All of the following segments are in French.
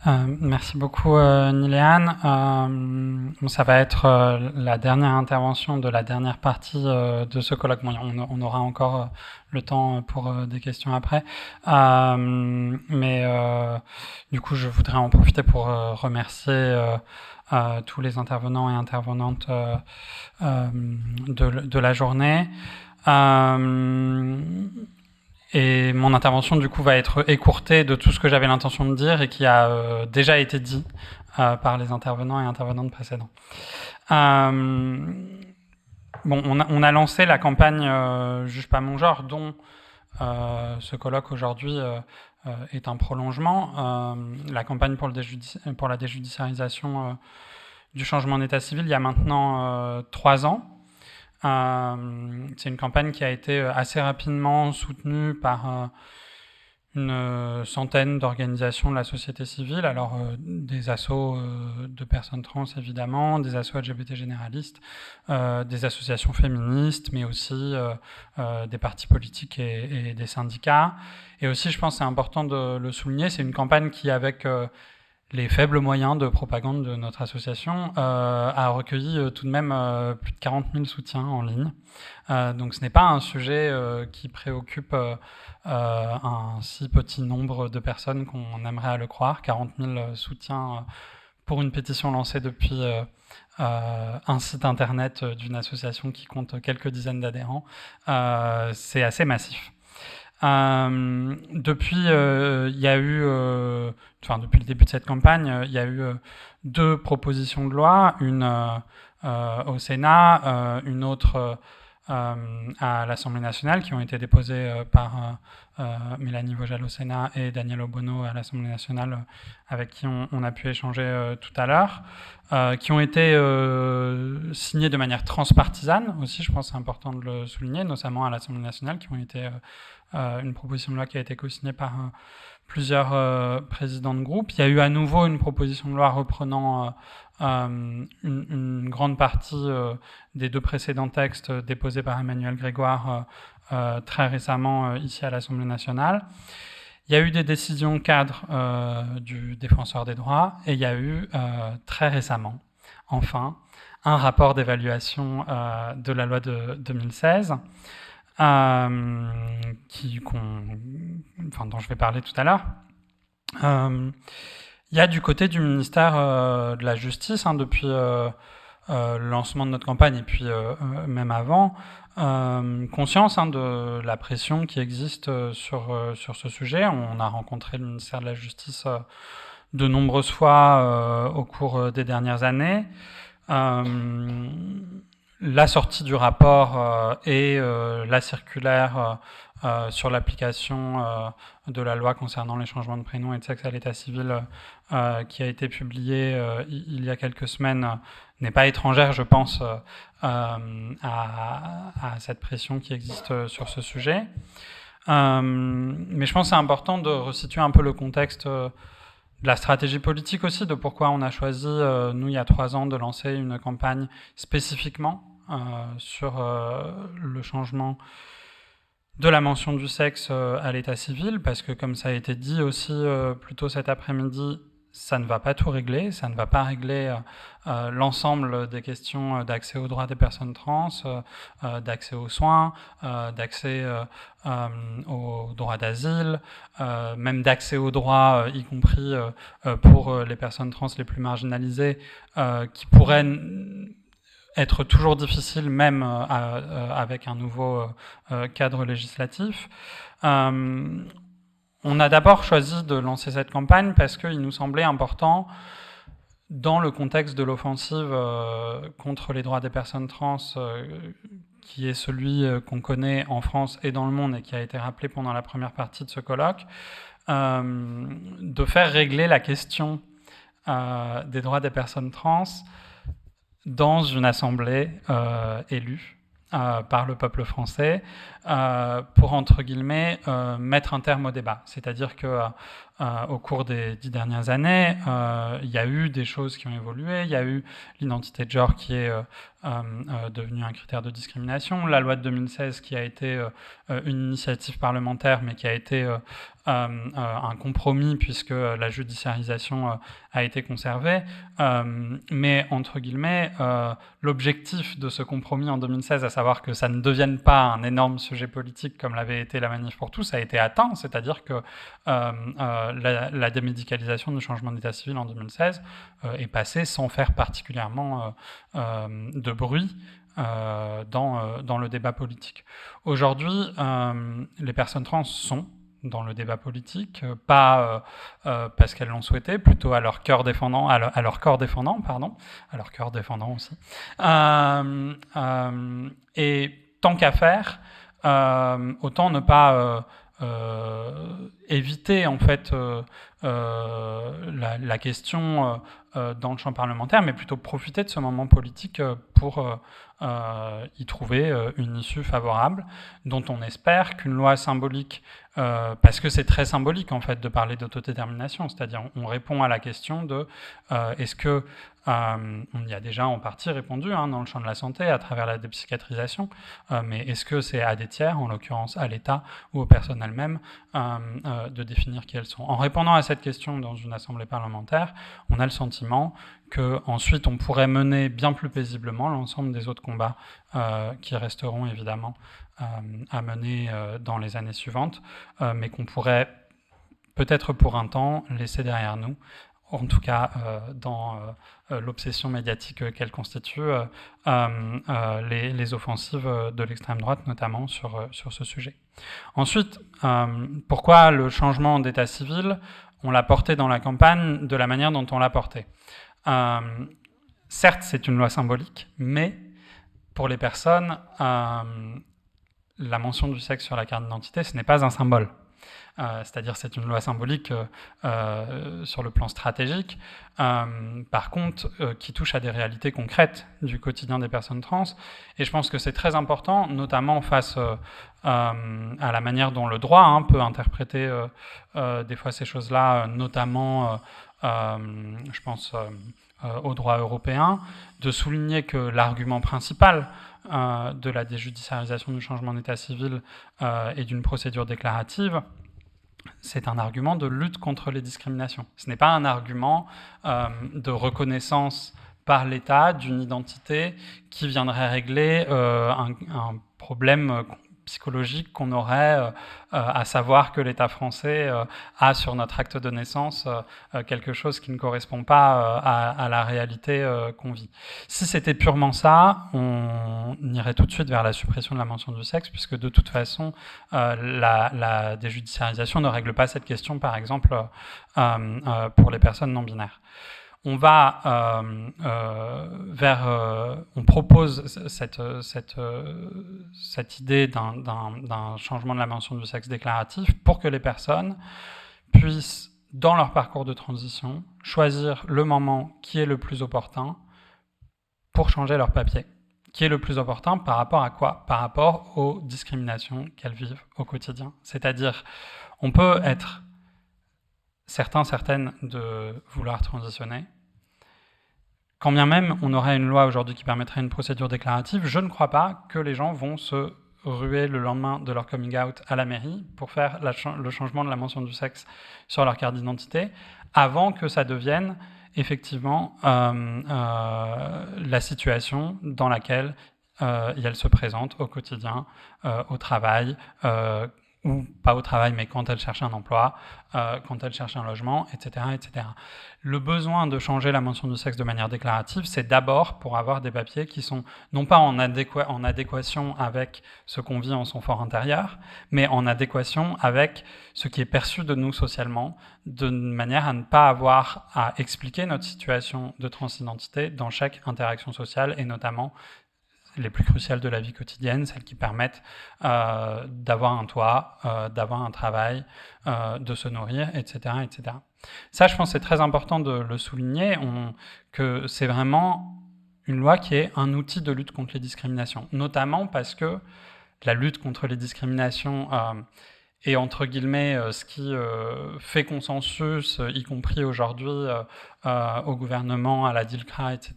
Merci beaucoup, Niléane. Ça va être la dernière intervention de la dernière partie de ce colloque. Bon, on aura encore le temps pour des questions après. Mais du coup, je voudrais en profiter pour remercier tous les intervenants et intervenantes de la journée. Et mon intervention, du coup, va être écourtée de tout ce que j'avais l'intention de dire et qui a déjà été dit par les intervenants et intervenantes précédents. Bon, on a lancé la campagne Juge pas mon genre, dont ce colloque aujourd'hui est un prolongement. La campagne pour la déjudiciarisation du changement d'état civil, il y a maintenant 3 ans. C'est une campagne qui a été assez rapidement soutenue par une centaine d'organisations de la société civile, alors des assos de personnes trans évidemment, des assos LGBT généralistes, des associations féministes, mais aussi des partis politiques et des syndicats. Et aussi, je pense que c'est important de le souligner, c'est une campagne qui, avec les faibles moyens de propagande de notre association, a recueilli tout de même plus de 40 000 soutiens en ligne. Donc ce n'est pas un sujet qui préoccupe un si petit nombre de personnes qu'on aimerait le croire. 40 000 soutiens pour une pétition lancée depuis un site internet d'une association qui compte quelques dizaines d'adhérents. C'est assez massif. Depuis, il y a eu, depuis le début de cette campagne, il y a eu 2 propositions de loi, une au Sénat, une autre à l'Assemblée nationale, qui ont été déposées par Mélanie Vogel au Sénat et Daniel Obono à l'Assemblée nationale, avec qui on a pu échanger tout à l'heure, qui ont été signées de manière transpartisane aussi, je pense que c'est important de le souligner, notamment à l'Assemblée nationale, qui ont été une proposition de loi qui a été co-signée par plusieurs présidents de groupe. Il y a eu à nouveau une proposition de loi reprenant une grande partie des 2 précédents textes déposés par Emmanuel Grégoire très récemment ici à l'Assemblée nationale. Il y a eu des décisions cadres du défenseur des droits et il y a eu très récemment, enfin, un rapport d'évaluation de la loi de 2016 dont je vais parler tout à l'heure. Il y a du côté du ministère de la Justice, depuis le lancement de notre campagne et puis même avant, conscience de la pression qui existe sur ce sujet. On a rencontré le ministère de la Justice de nombreuses fois au cours des dernières années. La sortie du rapport et la circulaire sur l'application de la loi concernant les changements de prénom et de sexe à l'état civil qui a été publiée il y a quelques semaines n'est pas étrangère, je pense, à cette pression qui existe sur ce sujet. Mais je pense que c'est important de resituer un peu le contexte de la stratégie politique aussi, de pourquoi on a choisi, nous, il y a 3 ans, de lancer une campagne spécifiquement sur le changement de la mention du sexe à l'état civil, parce que comme ça a été dit aussi plus tôt cet après-midi, ça ne va pas tout régler, ça ne va pas régler l'ensemble des questions d'accès aux droits des personnes trans, d'accès aux soins, d'accès aux droits d'asile, même d'accès aux droits, y compris pour les personnes trans les plus marginalisées, qui pourraient être toujours difficile, même avec un nouveau cadre législatif. On a d'abord choisi de lancer cette campagne parce qu'il nous semblait important, dans le contexte de l'offensive contre les droits des personnes trans, qui est celui qu'on connaît en France et dans le monde et qui a été rappelé pendant la première partie de ce colloque, de faire régler la question des droits des personnes trans dans une assemblée élue par le peuple français pour, entre guillemets, mettre un terme au débat. C'est-à-dire que au cours des 10 dernières années. Il y a eu des choses qui ont évolué. Il y a eu l'identité de genre qui est devenue un critère de discrimination. La loi de 2016 qui a été une initiative parlementaire, mais qui a été un compromis puisque la judiciarisation a été conservée. Mais entre guillemets, l'objectif de ce compromis en 2016, à savoir que ça ne devienne pas un énorme sujet politique comme l'avait été la Manif pour tous, a été atteint. C'est-à-dire que la démédicalisation du changement d'état civil en 2016 est passée sans faire particulièrement de bruit dans le débat politique. Aujourd'hui, les personnes trans sont dans le débat politique, pas parce qu'elles l'ont souhaité, plutôt à leur cœur défendant, à leur corps défendant, pardon, à leur cœur défendant aussi. Et tant qu'à faire, autant ne pas éviter en fait la question dans le champ parlementaire, mais plutôt profiter de ce moment politique pour y trouver une issue favorable, dont on espère qu'une loi symbolique, parce que c'est très symbolique en fait de parler d'autodétermination, c'est-à-dire on répond à la question de est-ce que on y a déjà en partie répondu dans le champ de la santé à travers la dépsychiatrisation, mais est-ce que c'est à des tiers, en l'occurrence à l'État ou aux personnes elles-mêmes, de définir qui elles sont. En répondant à cette question dans une assemblée parlementaire, on a le sentiment qu'ensuite on pourrait mener bien plus paisiblement l'ensemble des autres combats qui resteront évidemment à mener dans les années suivantes, mais qu'on pourrait peut-être pour un temps laisser derrière nous, en tout cas dans l'obsession médiatique qu'elle constitue, les offensives de l'extrême droite, notamment sur ce sujet. Ensuite, pourquoi le changement d'état civil, on l'a porté dans la campagne de la manière dont on l'a porté. Certes, c'est une loi symbolique, mais pour les personnes, la mention du sexe sur la carte d'identité, ce n'est pas un symbole. C'est-à-dire c'est une loi symbolique sur le plan stratégique, par contre qui touche à des réalités concrètes du quotidien des personnes trans, et je pense que c'est très important, notamment face à la manière dont le droit peut interpréter des fois ces choses-là, notamment je pense au droit européen, de souligner que l'argument principal de la déjudiciarisation du changement d'état civil et d'une procédure déclarative, c'est un argument de lutte contre les discriminations. Ce n'est pas un argument de reconnaissance par l'État d'une identité qui viendrait régler un problème psychologique qu'on aurait, à savoir que l'État français a sur notre acte de naissance quelque chose qui ne correspond pas à la réalité qu'on vit. Si c'était purement ça, on irait tout de suite vers la suppression de la mention du sexe, puisque de toute façon, la déjudiciarisation ne règle pas cette question, par exemple, pour les personnes non binaires. On va on propose cette idée d'un changement de la mention du sexe déclaratif pour que les personnes puissent, dans leur parcours de transition, choisir le moment qui est le plus opportun pour changer leur papier. Qui est le plus opportun par rapport à quoi? Par rapport aux discriminations qu'elles vivent au quotidien. C'est-à-dire, on peut être certaines de vouloir transitionner. Quand bien même on aurait une loi aujourd'hui qui permettrait une procédure déclarative, je ne crois pas que les gens vont se ruer le lendemain de leur coming out à la mairie pour faire le changement de la mention du sexe sur leur carte d'identité, avant que ça devienne effectivement la situation dans laquelle elles se présentent au quotidien, au travail, ou pas au travail, mais quand elles cherchent un emploi, quand elles cherchent un logement, etc., etc. Le besoin de changer la mention du sexe de manière déclarative, c'est d'abord pour avoir des papiers qui sont non pas en adéquation avec ce qu'on vit en son fort intérieur, mais en adéquation avec ce qui est perçu de nous socialement, de manière à ne pas avoir à expliquer notre situation de transidentité dans chaque interaction sociale, et notamment les plus cruciales de la vie quotidienne, celles qui permettent d'avoir un toit, d'avoir un travail, de se nourrir, etc., etc. Ça, je pense que c'est très important de le souligner, que c'est vraiment une loi qui est un outil de lutte contre les discriminations, notamment parce que la lutte contre les discriminations et entre guillemets ce qui fait consensus, y compris aujourd'hui au gouvernement, à la DILCRA, etc.,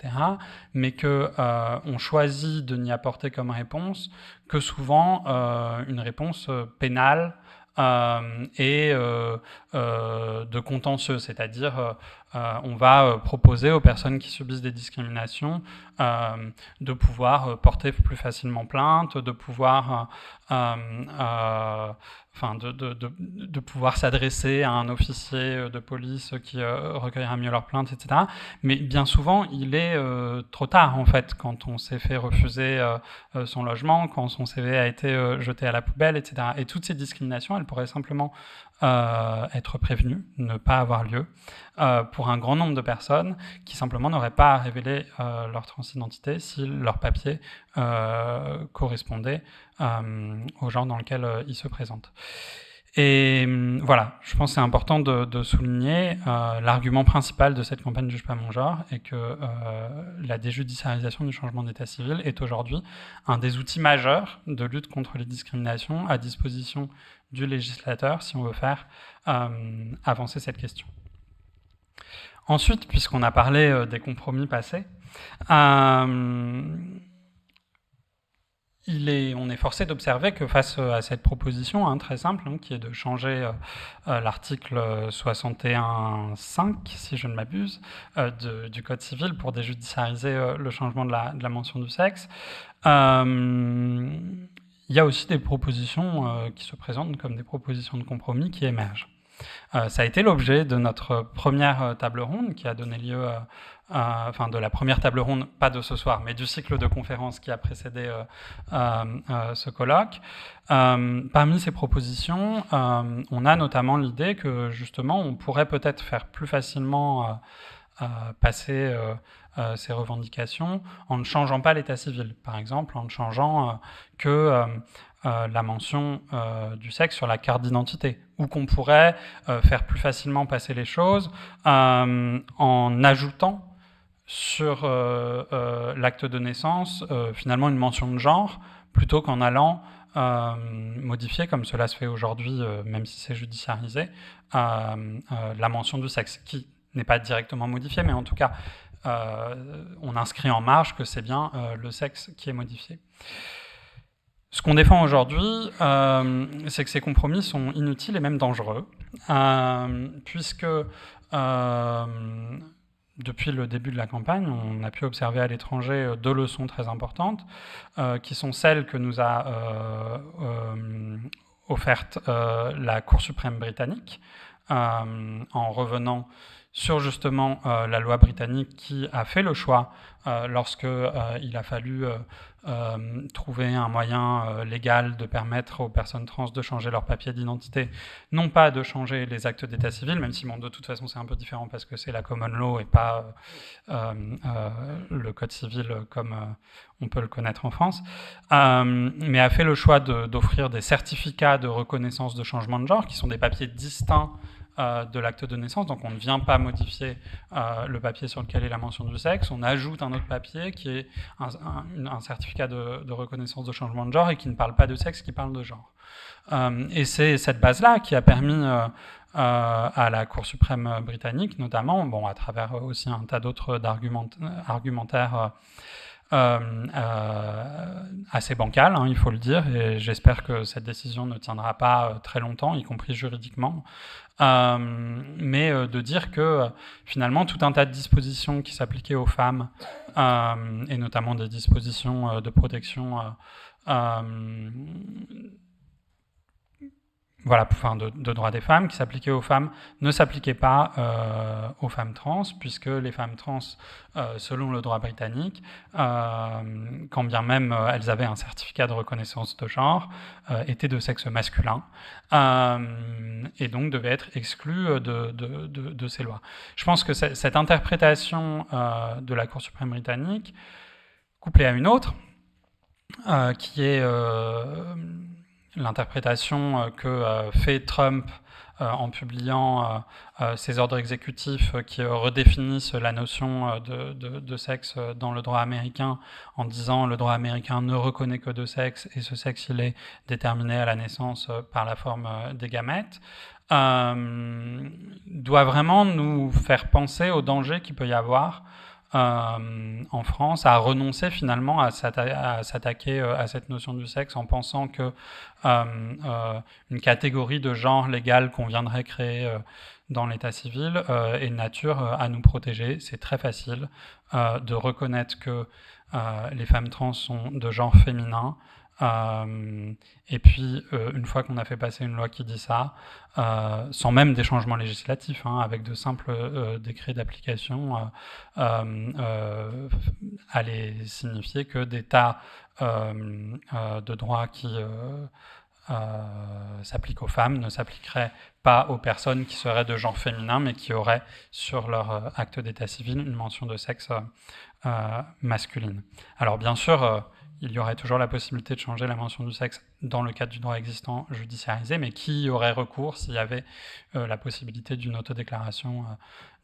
mais qu'on choisit de n'y apporter comme réponse que souvent une réponse pénale et de contentieux, c'est-à-dire on va proposer aux personnes qui subissent des discriminations de pouvoir porter plus facilement plainte, de pouvoir de pouvoir s'adresser à un officier de police qui recueillera mieux leurs plaintes, etc. Mais bien souvent, il est trop tard, en fait, quand on s'est fait refuser son logement, quand son CV a été jeté à la poubelle, etc. Et toutes ces discriminations, elles pourraient simplement être prévenues, ne pas avoir lieu, pour un grand nombre de personnes qui simplement n'auraient pas à révéler leur transidentité si leur papier correspondait au genre dans lequel ils se présentent. Et voilà, je pense que c'est important de souligner l'argument principal de cette campagne Juge pas mon genre est que la déjudiciarisation du changement d'état civil est aujourd'hui un des outils majeurs de lutte contre les discriminations à disposition du législateur si on veut faire avancer cette question. Ensuite, puisqu'on a parlé des compromis passés, on est forcé d'observer que face à cette proposition très simple, qui est de changer l'article 61.5, si je ne m'abuse, du Code civil pour déjudiciariser le changement de la mention du sexe, il y a aussi des propositions qui se présentent comme des propositions de compromis qui émergent. Ça a été l'objet de notre première table ronde qui a donné lieu de la première table ronde, pas de ce soir, mais du cycle de conférences qui a précédé ce colloque. Parmi ces propositions, on a notamment l'idée que justement on pourrait peut-être faire plus facilement passer ces revendications en ne changeant pas l'état civil, par exemple en ne changeant que la mention du sexe sur la carte d'identité, ou qu'on pourrait faire plus facilement passer les choses en ajoutant sur l'acte de naissance finalement une mention de genre, plutôt qu'en allant modifier, comme cela se fait aujourd'hui, même si c'est judiciarisé, la mention du sexe, qui n'est pas directement modifiée, mais en tout cas, on inscrit en marge que c'est bien le sexe qui est modifié. Ce qu'on défend aujourd'hui, c'est que ces compromis sont inutiles et même dangereux, puisque depuis le début de la campagne, on a pu observer à l'étranger deux leçons très importantes, qui sont celles que nous a offertes la Cour suprême britannique, en revenant sur justement la loi britannique qui a fait le choix, lorsqu'il a fallu trouver un moyen légal de permettre aux personnes trans de changer leur papier d'identité, non pas de changer les actes d'état civil, même si bon, de toute façon c'est un peu différent parce que c'est la common law et pas le code civil comme on peut le connaître en France, mais a fait le choix d'offrir des certificats de reconnaissance de changement de genre qui sont des papiers distincts de l'acte de naissance, donc on ne vient pas modifier le papier sur lequel est la mention du sexe, on ajoute un autre papier qui est un certificat de reconnaissance de changement de genre et qui ne parle pas de sexe, qui parle de genre. Et c'est cette base-là qui a permis à la Cour suprême britannique, notamment, bon, à travers aussi un tas d'autres argumentaires assez bancal, il faut le dire, et j'espère que cette décision ne tiendra pas très longtemps, y compris juridiquement, mais de dire que finalement tout un tas de dispositions qui s'appliquaient aux femmes, et notamment des dispositions de protection de droits des femmes qui s'appliquaient aux femmes ne s'appliquaient pas aux femmes trans, puisque les femmes trans, selon le droit britannique, quand bien même elles avaient un certificat de reconnaissance de genre, étaient de sexe masculin, et donc devaient être exclues de ces lois. Je pense que cette interprétation de la Cour suprême britannique, couplée à une autre, qui est l'interprétation que fait Trump en publiant ces ordres exécutifs qui redéfinissent la notion de sexe dans le droit américain en disant le droit américain ne reconnaît que deux sexes et ce sexe il est déterminé à la naissance par la forme des gamètes, doit vraiment nous faire penser au danger qu'il peut y avoir en France, à renoncer finalement à s'attaquer à cette notion du sexe en pensant que une catégorie de genre légal qu'on viendrait créer dans l'état civil est de nature à nous protéger. C'est très facile de reconnaître que les femmes trans sont de genre féminin. Et puis, une fois qu'on a fait passer une loi qui dit ça, sans même des changements législatifs, avec de simples décrets d'application, allait signifier que des tas de droits qui s'appliquent aux femmes ne s'appliqueraient pas aux personnes qui seraient de genre féminin, mais qui auraient sur leur acte d'état civil une mention de sexe masculine. Alors bien sûr, il y aurait toujours la possibilité de changer la mention du sexe dans le cadre du droit existant judiciarisé, mais qui y aurait recours s'il y avait la possibilité d'une autodéclaration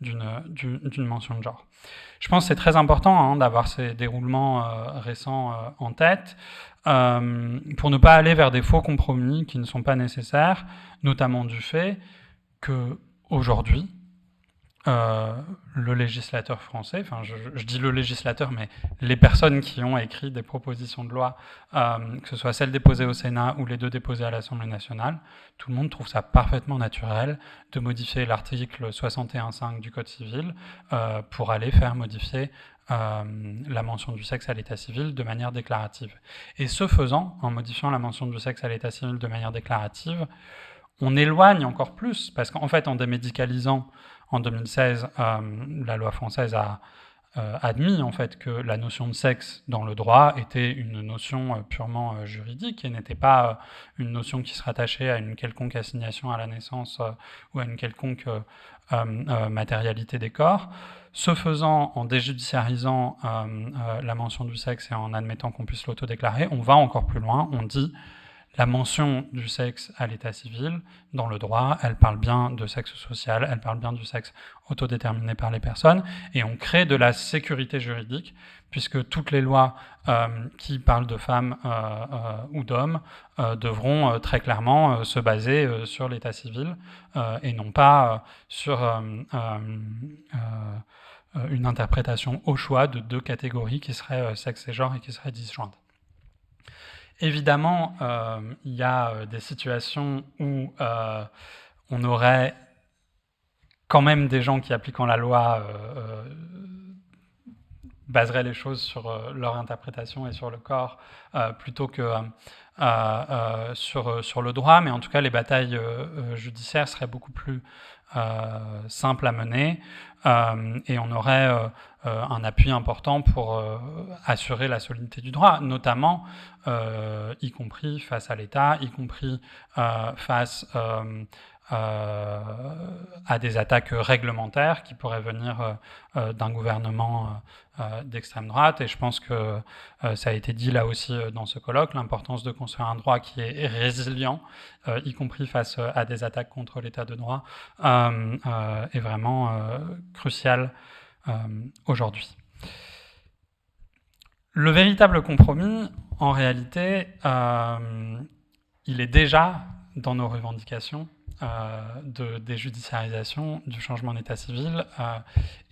d'une mention de genre. Je pense que c'est très important d'avoir ces déroulements récents en tête pour ne pas aller vers des faux compromis qui ne sont pas nécessaires, notamment du fait qu'aujourd'hui, le législateur français, enfin je dis le législateur, mais les personnes qui ont écrit des propositions de loi, que ce soit celles déposées au Sénat ou les deux déposées à l'Assemblée nationale, tout le monde trouve ça parfaitement naturel de modifier l'article 61.5 du Code civil pour aller faire modifier la mention du sexe à l'état civil de manière déclarative. Et ce faisant, en modifiant la mention du sexe à l'état civil de manière déclarative, on éloigne encore plus, parce qu'en fait, en démédicalisant en 2016, la loi française a admis en fait que la notion de sexe dans le droit était une notion purement juridique et n'était pas une notion qui se rattachait à une quelconque assignation à la naissance ou à une quelconque matérialité des corps. Ce faisant, en déjudiciarisant la mention du sexe et en admettant qu'on puisse l'autodéclarer, on va encore plus loin, on dit la mention du sexe à l'état civil, dans le droit, elle parle bien de sexe social, elle parle bien du sexe autodéterminé par les personnes, et on crée de la sécurité juridique, puisque toutes les lois qui parlent de femmes ou d'hommes devront très clairement se baser sur l'état civil, et non pas sur une interprétation au choix de deux catégories qui seraient sexe et genre et qui seraient disjointes. Évidemment, il y a des situations où on aurait quand même des gens qui, appliquant la loi, baseraient les choses sur leur interprétation et sur le corps plutôt que sur le droit, mais en tout cas, les batailles judiciaires seraient beaucoup plus simples à mener et on aurait un appui important pour assurer la solidité du droit, notamment y compris face à l'État, y compris face à des attaques réglementaires qui pourraient venir d'un gouvernement d'extrême droite. Et je pense que ça a été dit là aussi dans ce colloque, l'importance de construire un droit qui est résilient, y compris face à des attaques contre l'état de droit, est vraiment crucial aujourd'hui. Le véritable compromis, en réalité, il est déjà dans nos revendications de déjudiciarisation du changement d'état civil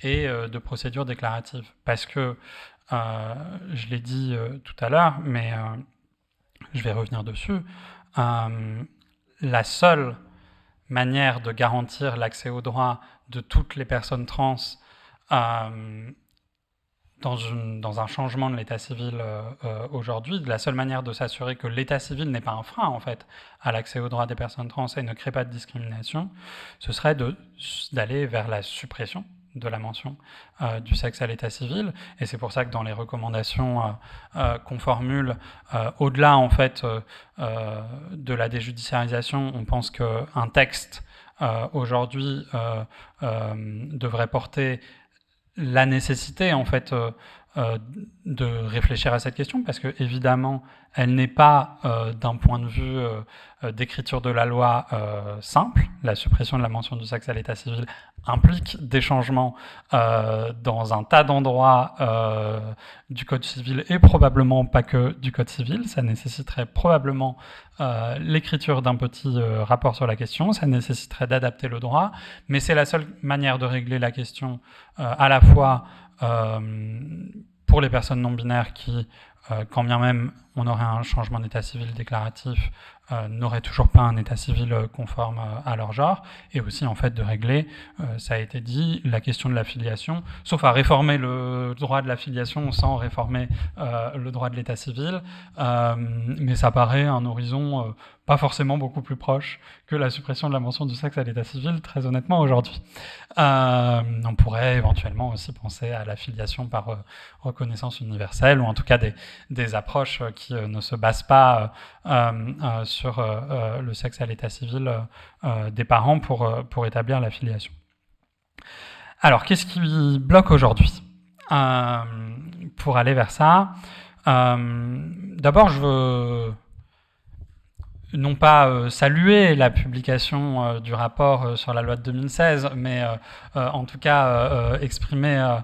et de procédures déclaratives. Parce que, je l'ai dit tout à l'heure, mais je vais revenir dessus, la seule manière de garantir l'accès au droit de toutes les personnes trans dans un changement de l'état civil aujourd'hui, la seule manière de s'assurer que l'état civil n'est pas un frein en fait à l'accès aux droits des personnes trans et ne crée pas de discrimination, ce serait d'aller vers la suppression de la mention du sexe à l'état civil. Et c'est pour ça que dans les recommandations qu'on formule, au-delà en fait de la déjudiciarisation, on pense qu'un texte aujourd'hui devrait porter la nécessité en fait de réfléchir à cette question, parce que évidemment, elle n'est pas d'un point de vue d'écriture de la loi simple. La suppression de la mention du sexe à l'état civil implique des changements dans un tas d'endroits du Code civil et probablement pas que du Code civil. Ça nécessiterait probablement l'écriture d'un petit rapport sur la question, ça nécessiterait d'adapter le droit, mais c'est la seule manière de régler la question à la fois pour les personnes non binaires qui, quand bien même on aurait un changement d'état civil déclaratif, n'auraient toujours pas un état civil conforme à leur genre, et aussi en fait de régler, ça a été dit, la question de la filiation, sauf à réformer le droit de la filiation sans réformer le droit de l'état civil, mais ça paraît un horizon pas forcément beaucoup plus proche que la suppression de la mention du sexe à l'état civil, très honnêtement, aujourd'hui. On pourrait éventuellement aussi penser à la filiation par reconnaissance universelle, ou en tout cas des approches qui ne se basent pas sur le sexe à l'état civil des parents pour établir la filiation. Alors, qu'est-ce qui bloque aujourd'hui pour aller vers ça? D'abord, je veux non pas saluer la publication du rapport sur la loi de 2016, mais en tout cas exprimer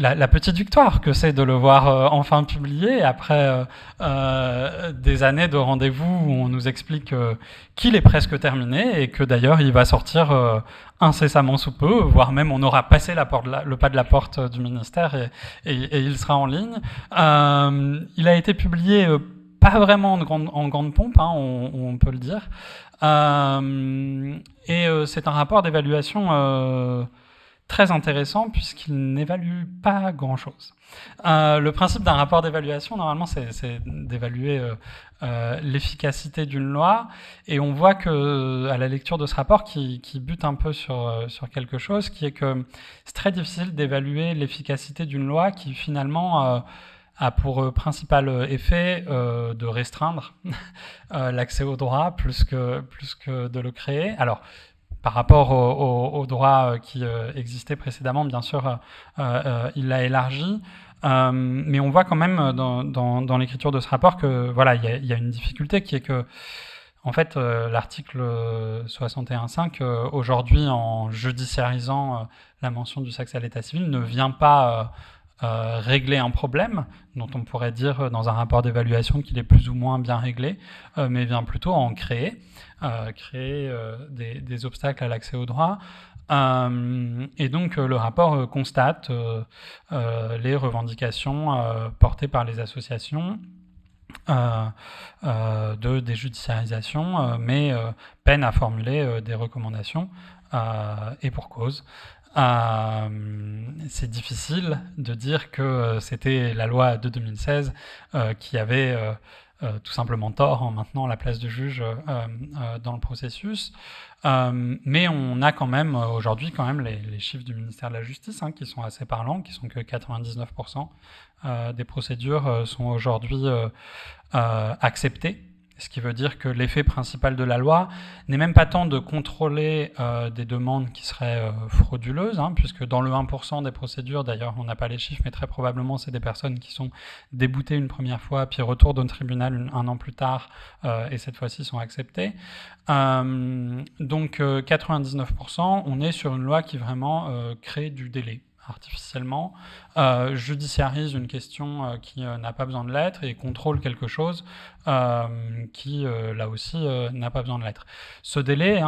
la petite victoire que c'est de le voir enfin publié après des années de rendez-vous où on nous explique qu'il est presque terminé et que d'ailleurs il va sortir incessamment sous peu, voire même on aura passé le pas de la porte du ministère et il sera en ligne. Il a été publié pas vraiment en grande pompe, hein, on peut le dire. C'est un rapport d'évaluation très intéressant puisqu'il n'évalue pas grand-chose. Le principe d'un rapport d'évaluation, normalement, c'est d'évaluer l'efficacité d'une loi, et on voit que à la lecture de ce rapport qui bute un peu sur quelque chose, qui est que c'est très difficile d'évaluer l'efficacité d'une loi qui finalement a pour principal effet de restreindre l'accès au droit plus que de le créer. Alors, par rapport au droit qui existait précédemment, bien sûr, il l'a élargi. Mais on voit quand même dans l'écriture de ce rapport que voilà, il y a une difficulté qui est que, en fait, l'article 61.5, aujourd'hui, en judiciarisant la mention du sexe à l'état civil, ne vient pas régler un problème dont on pourrait dire dans un rapport d'évaluation qu'il est plus ou moins bien réglé, mais vient plutôt en créer des obstacles à l'accès au droit. Et donc le rapport constate les revendications portées par les associations de déjudiciarisation, mais peine à formuler des recommandations, et pour cause. C'est difficile de dire que c'était la loi de 2016 qui avait tout simplement tort en maintenant la place du juge dans le processus. Mais on a quand même aujourd'hui les chiffres du ministère de la Justice qui sont assez parlants, qui sont que 99% des procédures sont aujourd'hui acceptées. Ce qui veut dire que l'effet principal de la loi n'est même pas tant de contrôler des demandes qui seraient frauduleuses, puisque dans le 1% des procédures, d'ailleurs on n'a pas les chiffres, mais très probablement c'est des personnes qui sont déboutées une première fois, puis retournent au tribunal un an plus tard, et cette fois-ci sont acceptées. Donc 99%, on est sur une loi qui vraiment crée du délai artificiellement, judiciarise une question qui n'a pas besoin de l'être et contrôle quelque chose qui, là aussi, n'a pas besoin de l'être. Ce délai,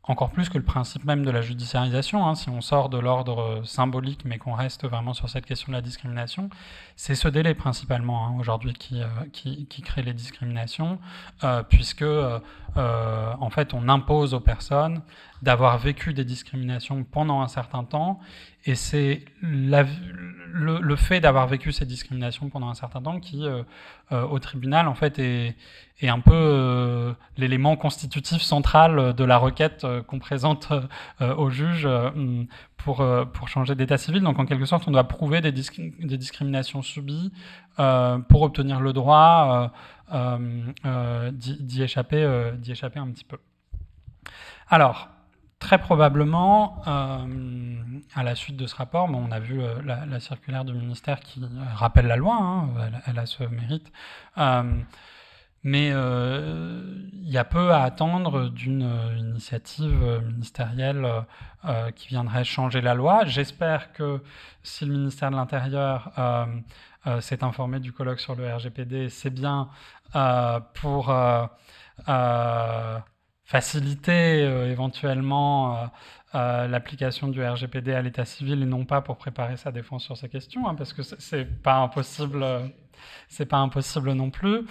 encore plus que le principe même de la judiciarisation, si on sort de l'ordre symbolique mais qu'on reste vraiment sur cette question de la discrimination, c'est ce délai principalement aujourd'hui qui crée les discriminations, puisque en fait on impose aux personnes d'avoir vécu des discriminations pendant un certain temps, et c'est le fait d'avoir vécu ces discriminations pendant un certain temps qui, au tribunal, en fait, est un peu l'élément constitutif central de la requête qu'on présente au juge pour changer d'état civil. Donc, en quelque sorte, on doit prouver des discriminations subies pour obtenir le droit d'y échapper un petit peu. Alors, très probablement, à la suite de ce rapport, on a vu la circulaire du ministère qui rappelle la loi, hein, elle a ce mérite, mais il y a peu à attendre d'une initiative ministérielle qui viendrait changer la loi. J'espère que si le ministère de l'Intérieur s'est informé du colloque sur le RGPD, c'est bien pour faciliter éventuellement l'application du RGPD à l'état civil et non pas pour préparer sa défense sur ces questions, hein, parce que c'est pas impossible, non plus.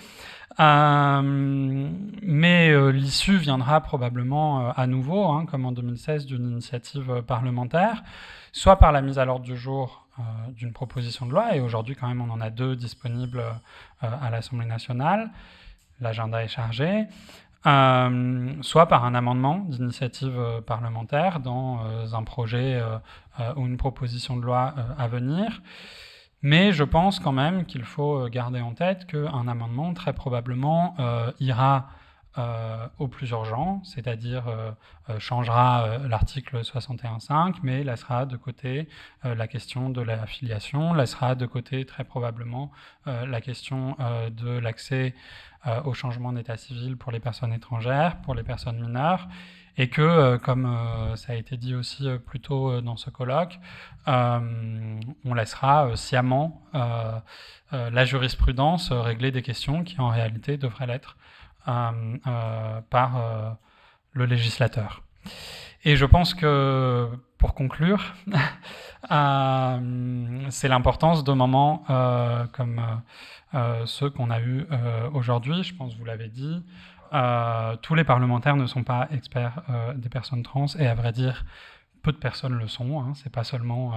Mais l'issue viendra probablement à nouveau, hein, comme en 2016, d'une initiative parlementaire, soit par la mise à l'ordre du jour d'une proposition de loi, et aujourd'hui quand même on en a 2 disponibles à l'Assemblée nationale, l'agenda est chargé, soit par un amendement d'initiative parlementaire dans un projet ou une proposition de loi à venir. Mais je pense quand même qu'il faut garder en tête qu'un amendement très probablement ira au plus urgent, c'est-à-dire changera l'article 61.5, mais laissera de côté la question de la filiation, laissera de côté très probablement la question de l'accès au changement d'état civil pour les personnes étrangères, pour les personnes mineures, et que, comme ça a été dit aussi plus tôt dans ce colloque, on laissera sciemment la jurisprudence régler des questions qui en réalité devraient l'être par le législateur. Et je pense que, pour conclure, c'est l'importance de moments comme ceux qu'on a eus aujourd'hui. Je pense que vous l'avez dit, tous les parlementaires ne sont pas experts des personnes trans, et à vrai dire, peu de personnes le sont, hein, c'est pas seulement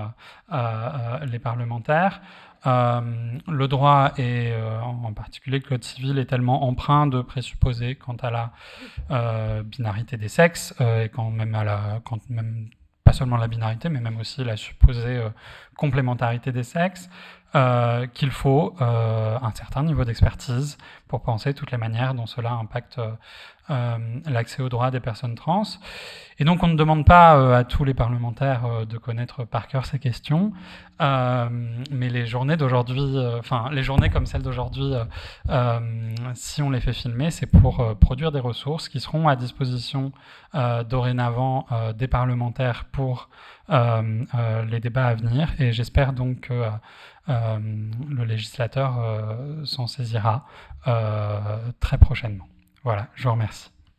les parlementaires. Le droit, et en particulier le code civil, est tellement empreint de présupposés quant à la binarité des sexes, et quand même pas seulement la binarité, mais même aussi la supposée complémentarité des sexes, qu'il faut un certain niveau d'expertise pour penser toutes les manières dont cela impacte l'accès aux droits des personnes trans. Et donc on ne demande pas à tous les parlementaires de connaître par cœur ces questions, mais les journées d'aujourd'hui, les journées comme celle d'aujourd'hui, si on les fait filmer, c'est pour produire des ressources qui seront à disposition dorénavant des parlementaires pour les débats à venir, et j'espère donc que le législateur s'en saisira très prochainement. Voilà, je vous remercie.